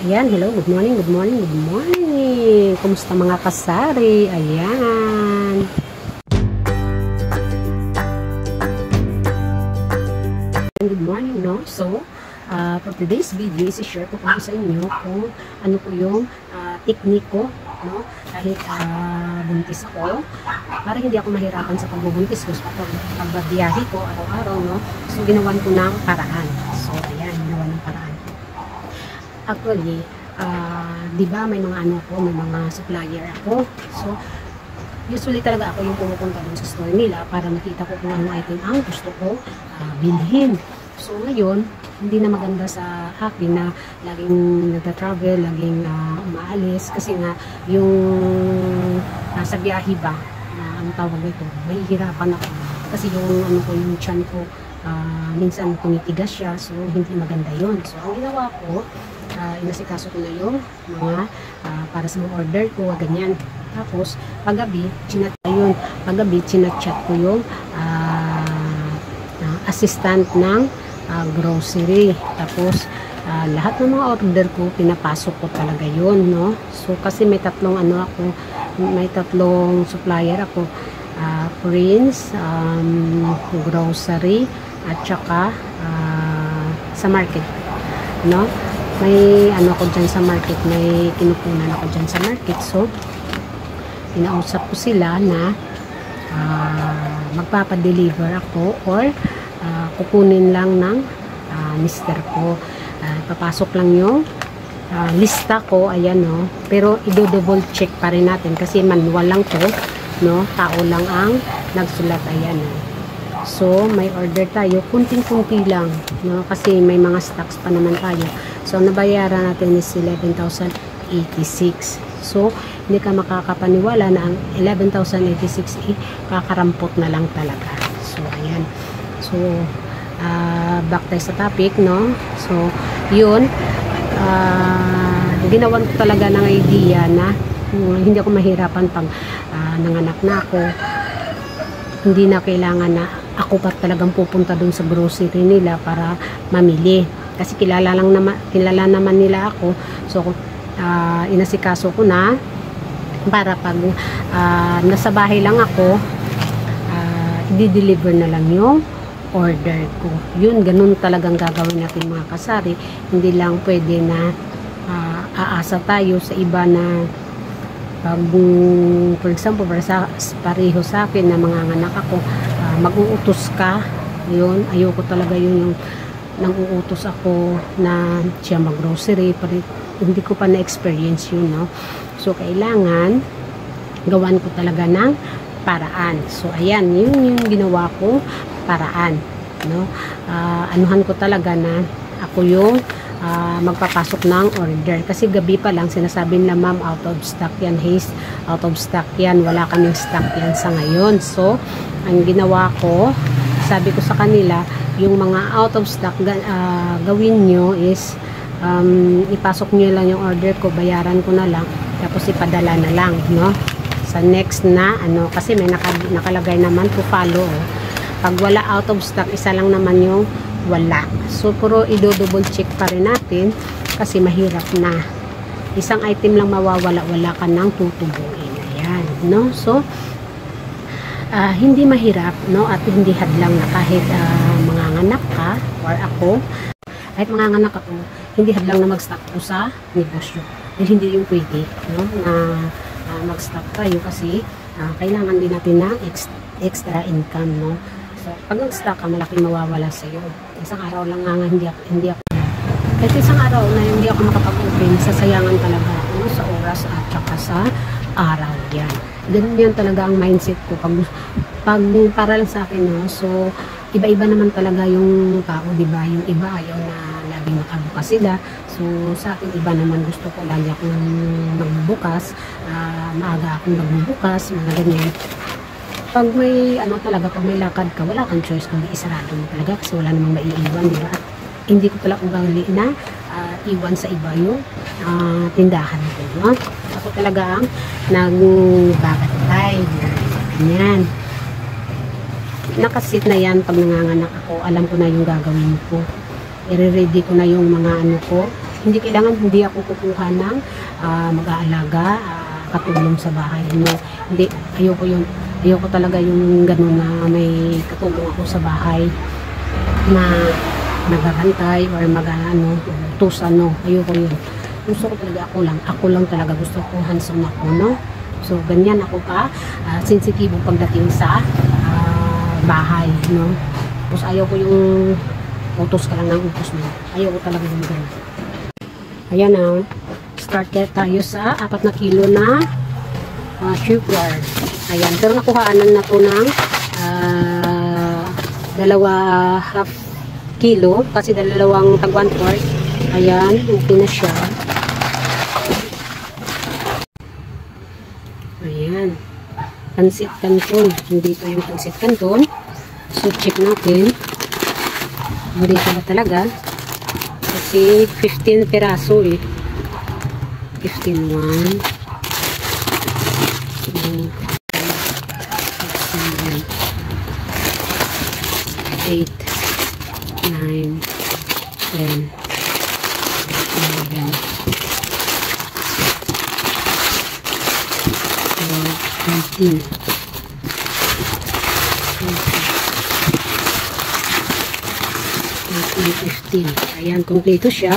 Ayan, hello, good morning, good morning, good morning. Kumusta mga kasari? Ayan. Good morning, no? So, for today's video, isi-share ko sa inyo kung ano po yung technique ko, no? Kahit buntis ako, para hindi ako mahirapan sa pagbubuntis ko, sa pagbabiyahe ko araw-araw, no? So, ginawan ko ng paraan. So, ayan, ginawa ng paraan. Actually, di ba may mga ano ko, may mga supplier ako. So, usually talaga ako yung pumupunta dun sa store nila para makita ko kung anong item ang gusto ko bilhin. So, ngayon, hindi na maganda sa akin na laging nagta-travel, laging umaalis. Kasi nga, yung nasa biyahe ba, ang tawag nito, mahihirapan ako. Kasi yung ano ko, yung tiyan ko, minsan tumitigas siya. So, hindi maganda yun. So, ang ginawa ko, inasikaso ko na yung mga para sa mga order ko, ganyan. Tapos, paggabi, chinat-chat ko yung assistant ng grocery. Tapos, lahat ng mga order ko, pinapasok ko talaga yun, no? So, kasi may tatlong supplier ako. Prince, grocery, at saka sa market, no? May ano ako dyan sa market, may kinukunan ako dyan sa market. So, pinausap ko sila na magpapadeliver ako or kukunin lang ng mister ko. Papasok lang yung lista ko, ayan, no. Pero i-double check pa rin natin kasi manual lang to, no. Tao lang ang nagsulat, ayan, no. So, may order tayo, kunting-kunti lang, no? Kasi may mga stocks pa naman tayo. So, nabayaran natin is 11,086. So, hindi ka makakapaniwala na ang 11,086 kakarampot na lang talaga. So, ayan. So, back tayo sa topic, no? So, yun. Ginawan ko talaga ng idea na hindi ako mahirapan pag nanganak na ako. Hindi na kailangan na ako pa talagang pupunta dun sa grocery nila para mamili. Kasi kilala naman nila ako. So, inasikaso ko na para pag nasa bahay lang ako, i-deliver na lang yung order ko. Yun, ganun talagang gagawin natin mga kasari. Hindi lang pwede na aasa tayo sa iba na pag, for example, pareho sa akin na mga anak ako, mag-uutos ka, yun, ayoko talaga yun, yung nang-uutos ako na siya mag-grocery, hindi ko pa na-experience yun, no? So, kailangan gawan ko talaga ng paraan. So, ayan, yun yung ginawa ko paraan, no? Anuhan ko talaga na ako yung magpapasok ng order. Kasi gabi pa lang sinasabi na, ma'am, out of stock yan, haste, out of stock yan, wala kaming stock yan sa ngayon. So, ang ginawa ko, sabi ko sa kanila, yung mga out of stock gawin nyo is ipasok nyo lang yung order ko, bayaran ko na lang, tapos ipadala na lang, no? Sa next na, ano, kasi may nakalagay naman to follow, oh. Pag wala out of stock, isa lang naman yung wala. So, puro i-double check pa rin natin kasi mahirap na. Isang item lang mawawala, wala ka nang tutubuin. Ayan, no? So, hindi mahirap, no? At hindi hadlang na kahit manganganak ka or ako, kahit manganganak ako, hindi hadlang na mag-stock ko sa negosyo. Dahil hindi yung pwede, no? Na mag-stock tayo kasi kailangan din natin ng extra income, no? So, pag nag-stock ka, malaking mawawala sa iyo. Isang araw lang nga hindi ako. Kahit isang araw na hindi ako makapag-open, sasayangan talaga ako sa oras at saka sa araw yan. Ganun yan talaga ang mindset ko. Pag para lang sa akin, no? So, iba-iba naman talaga yung tao, di ba? Yung iba ayaw na laging nakabukas sila. So, sa akin, iba naman gusto ko lagi akong magbubukas. Maaga akong magbubukas, mga ganyan. Pag may, pag may lakad ka, wala kang choice kundi isarado mo talaga kasi wala namang maiiwan, di ba? At hindi ko pala ugali na iwan sa iba yung tindahan ko, no? Ako talaga ang nagbabantay. Ganyan. Nakasit na yan pag nanganganak ako. Alam ko na yung gagawin ko. I-ready ko na yung mga ko, hindi kailangan, hindi ako kukuha ng mag-aalaga, katulong sa bahay. No? Hindi, ayoko yun. Ayoko talaga yung gano'n na may katulong ako sa bahay na nagbabantay or tusan, no? Ayoko yun. Gusto ko talaga ako lang talaga gusto ko hands-on ako, no? So, ganyan ako pa, sensitibo pagdating sa bahay, no? Tapos ayaw ko yung utos ka lang ng utos mo. Ayaw ko talaga yung gano'n. Ayan na, start tayo sa 4 na kilo na sugar. Ayan, pero nakuhaanan na to ng 2.5 kilo kasi 2 tag 1/4. Ayan, okay na siya. Ayan, pansit canton. Hindi ito yung pansit canton. So, check natin. Hindi ba talaga? Kasi 15 peraso eh. 15, 1, 2, 8, 9, 10, 11, 12, 13, 15. Ayan, kompleto siya.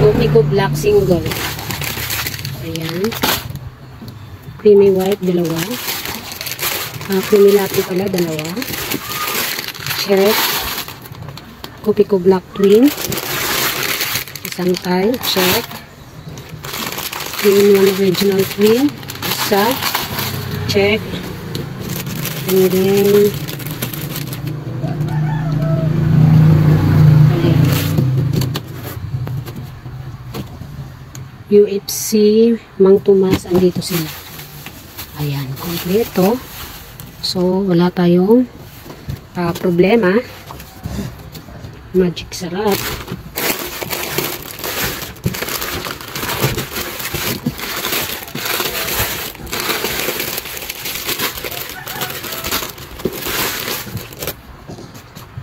Copico Black Single. Ayan. Creamy White, 2. Creamy Latte pala, 2. Check. Copico Black Twin. Isang tile. Check. Creamy Original Twin. Isa. Check. And then UFC Mang Tomas, andito sila. Ayan, kompleto. So, wala tayong problema. Magic sarap.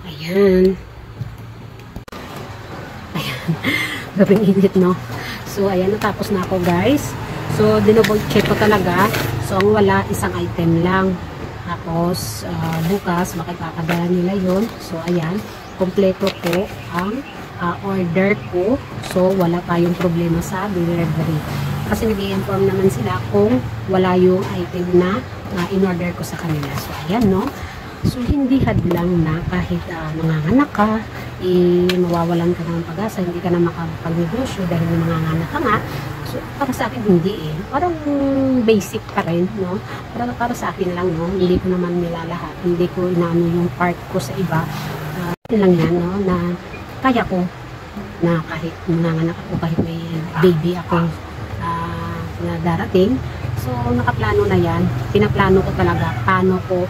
Ayan. Ayan. Gabing init, no? So, ayan, natapos na ako, guys. So, dinouble check ko talaga. So, ang wala, isang item lang. Tapos, bukas, makipakadala nila yun. So, ayan, kompleto ko ang order ko. So, wala tayong problema sa delivery. Kasi nag-i-inform naman sila kung wala yung item na in-order ko sa kanila. So, ayan, no? So, hindi hadlang na kahit manganganak ka, mawawalan ka ng pag-asa, hindi ka na makapag-negosyo dahil manganganak ka nga. So, para sa akin, hindi eh. Parang basic pa rin, no? Para sa akin lang, no? Hindi ko naman nilalahat. Hindi ko inaano yung part ko sa iba. Lang yan, no? Na kaya ko na kahit manganganak ako, kahit may baby ako na darating. So, nakaplano na yan. Pinaplano ko talaga paano ko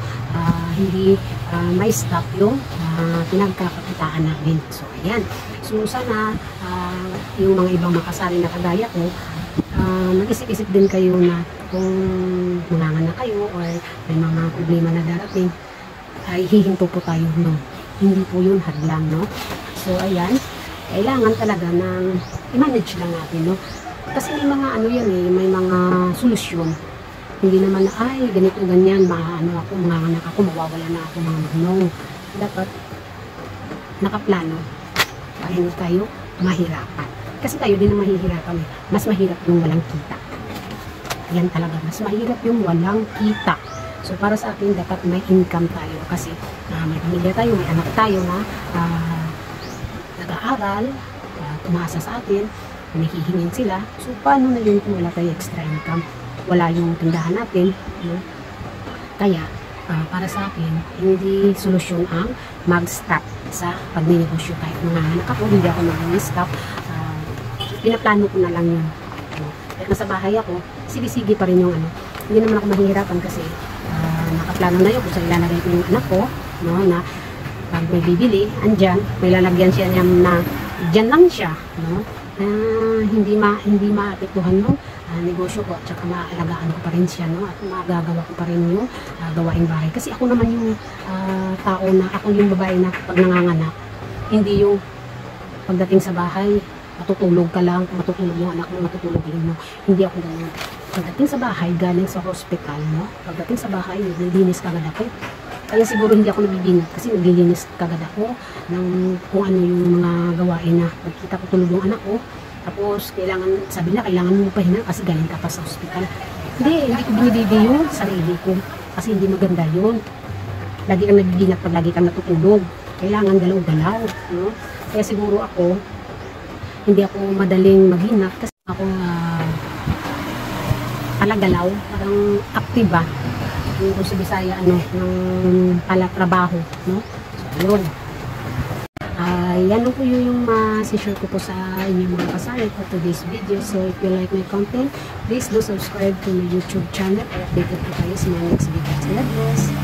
hindi may stop yung pinagkakakitaan namin. So, ayan. So, sana yung mga ibang makasali na kagaya ko, mag-isip-isip din kayo na kung manganganak kayo or may mga problema na darating, ay hihinto po tayo, no? Hindi po yun hadlang, no? So, ayan. Kailangan talaga ng i-manage lang natin, no? Kasi may mga ano yan eh, may mga solusyon. Hindi naman na, ay, ganito, ganyan, maano ako, manganganak ako, mawawala na ako, mga no. Dapat, nakaplano, para hindi tayo mahirapan. Kasi tayo din na mahihirapan eh. Mas mahirap yung walang kita. Yan talaga, mas mahirap yung walang kita. So, para sa akin, dapat may income tayo. Kasi, may pamilya tayo, may anak tayo na nag-aaral, tumasa sa atin, nahihingin sila. So, paano na yun kung wala tayo extra income? Wala yung tindahan natin. No? Kaya, para sa akin, hindi solusyon ang mag-stop sa pagninegosyo. Kahit mga anak ako, hindi ako mag-stop. Pinaplano ko na lang yun. No? Kahit nasa bahay ako, sige-sige pa rin yung ano. Hindi naman ako mahihirapan kasi nakaplano na yun kung saan ilalagay ko yung anak ko. No? Na pag may bibili, andyan, may lalagyan siya niya na dyan lang siya. No? na hindi maapektuhan yung negosyo ko, at saka maaalagaan ko pa rin siya, no? At magagawa ko pa rin yung gawaing bahay. Kasi ako naman yung tao na, ako yung babae na pag nanganganak, hindi yung pagdating sa bahay, matutulog ka lang, matutulog yung anak mo, matutulog lang mo. Hindi ako ganun. Pagdating sa bahay, galing sa hospital, no? Pagdating sa bahay, naglilinis kagad ako. Kaya siguro hindi ako nabibinat kasi naglilinis kagad ako ng kung ano yung mga gawain na pagkita ko tulog yung anak ko. Tapos, sabi na, kailangan mo pahinga kasi galing ka pa sa hospital. Hindi ko binibigay yung sarili ko. Kasi hindi maganda yun. Lagi kang nagbibinat pag lagi kang natutulog. Kailangan galaw-galaw. No? Kaya siguro ako, hindi ako madaling maghinap kasi ako palagalaw, parang aktiba. Yung sa Bisaya, ng palatrabaho. No? So, yun. Yan po yung share ko po sa inyong mga kasari for today's video. So if you like my content, please do subscribe to my YouTube channel para updated po kayo sa mga next videos. God bless!